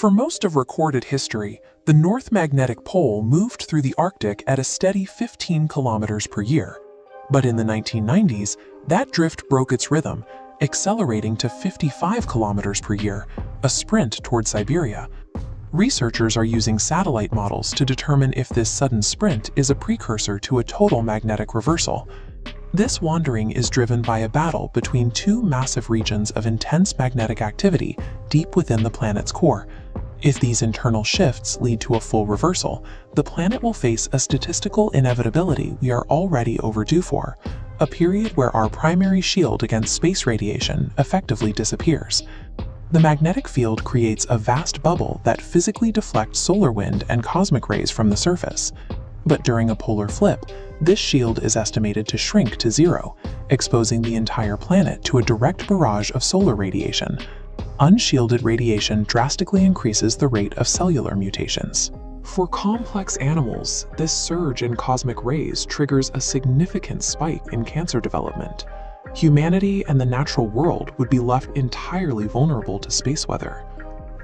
For most of recorded history, the North Magnetic Pole moved through the Arctic at a steady 15 kilometers per year. But in the 1990s, that drift broke its rhythm, accelerating to 55 kilometers per year, a sprint toward Siberia. Researchers are using satellite models to determine if this sudden sprint is a precursor to a total magnetic reversal. This wandering is driven by a battle between two massive regions of intense magnetic activity deep within the planet's core. If these internal shifts lead to a full reversal, the planet will face a statistical inevitability we are already overdue for, a period where our primary shield against space radiation effectively disappears. The magnetic field creates a vast bubble that physically deflects solar wind and cosmic rays from the surface. But during a polar flip, this shield is estimated to shrink to zero, exposing the entire planet to a direct barrage of solar radiation. Unshielded radiation drastically increases the rate of cellular mutations. For complex animals, this surge in cosmic rays triggers a significant spike in cancer development. Humanity and the natural world would be left entirely vulnerable to space weather.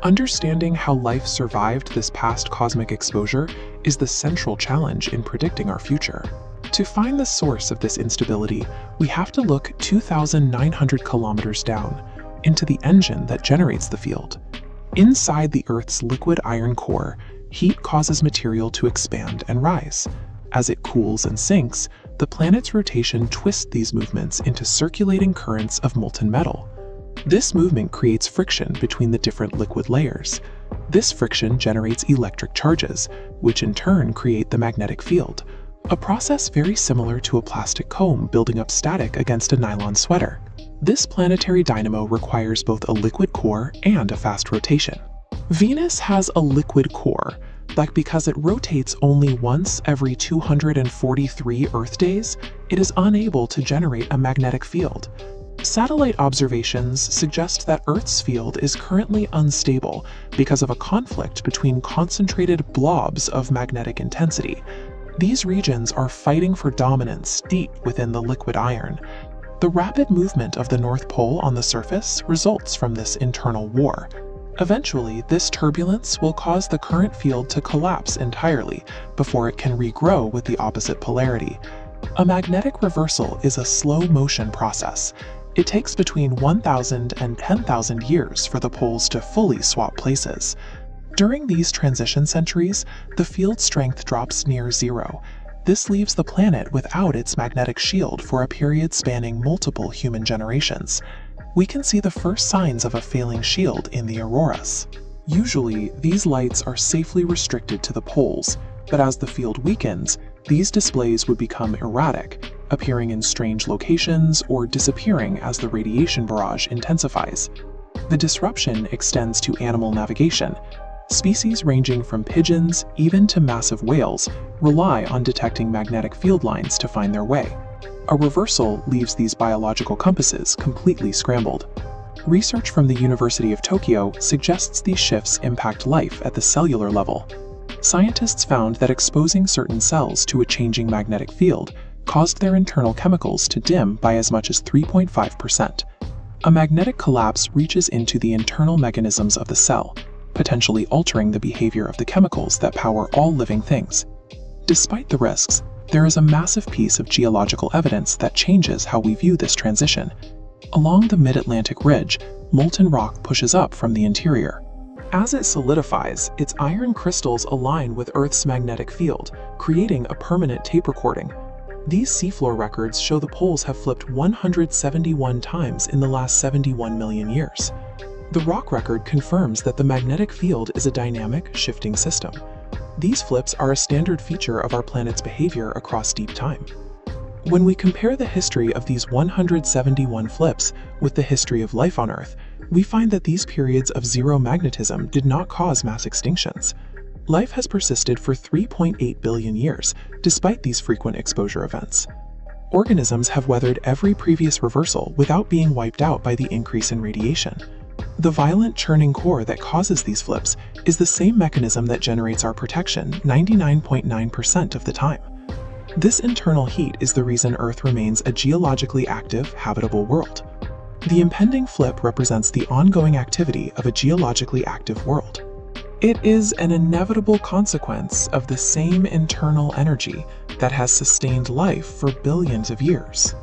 Understanding how life survived this past cosmic exposure is the central challenge in predicting our future. To find the source of this instability, we have to look 2,900 kilometers down, into the engine that generates the field. Inside the Earth's liquid iron core, heat causes material to expand and rise. As it cools and sinks, the planet's rotation twists these movements into circulating currents of molten metal. This movement creates friction between the different liquid layers. This friction generates electric charges, which in turn create the magnetic field, a process very similar to a plastic comb building up static against a nylon sweater. This planetary dynamo requires both a liquid core and a fast rotation. Venus has a liquid core, but because it rotates only once every 243 Earth days, it is unable to generate a magnetic field. Satellite observations suggest that Earth's field is currently unstable because of a conflict between concentrated blobs of magnetic intensity. These regions are fighting for dominance deep within the liquid iron. The rapid movement of the North Pole on the surface results from this internal war. Eventually, this turbulence will cause the current field to collapse entirely before it can regrow with the opposite polarity. A magnetic reversal is a slow-motion process. It takes between 1,000 and 10,000 years for the poles to fully swap places. During these transition centuries, the field strength drops near zero. This leaves the planet without its magnetic shield for a period spanning multiple human generations. We can see the first signs of a failing shield in the auroras. Usually, these lights are safely restricted to the poles, but as the field weakens, these displays would become erratic, appearing in strange locations or disappearing as the radiation barrage intensifies. The disruption extends to animal navigation. Species ranging from pigeons even to massive whales rely on detecting magnetic field lines to find their way. A reversal leaves these biological compasses completely scrambled. Research from the University of Tokyo suggests these shifts impact life at the cellular level. Scientists found that exposing certain cells to a changing magnetic field caused their internal chemicals to dim by as much as 3.5%. A magnetic collapse reaches into the internal mechanisms of the cell, potentially altering the behavior of the chemicals that power all living things. Despite the risks, there is a massive piece of geological evidence that changes how we view this transition. Along the mid-Atlantic ridge, molten rock pushes up from the interior. As it solidifies, its iron crystals align with Earth's magnetic field, creating a permanent tape recording. These seafloor records show the poles have flipped 171 times in the last 71 million years. The rock record confirms that the magnetic field is a dynamic, shifting system. These flips are a standard feature of our planet's behavior across deep time. When we compare the history of these 171 flips with the history of life on Earth, we find that these periods of zero magnetism did not cause mass extinctions. Life has persisted for 3.8 billion years, despite these frequent exposure events. Organisms have weathered every previous reversal without being wiped out by the increase in radiation. The violent churning core that causes these flips is the same mechanism that generates our protection 99.9% of the time. This internal heat is the reason Earth remains a geologically active, habitable world. The impending flip represents the ongoing activity of a geologically active world. It is an inevitable consequence of the same internal energy that has sustained life for billions of years.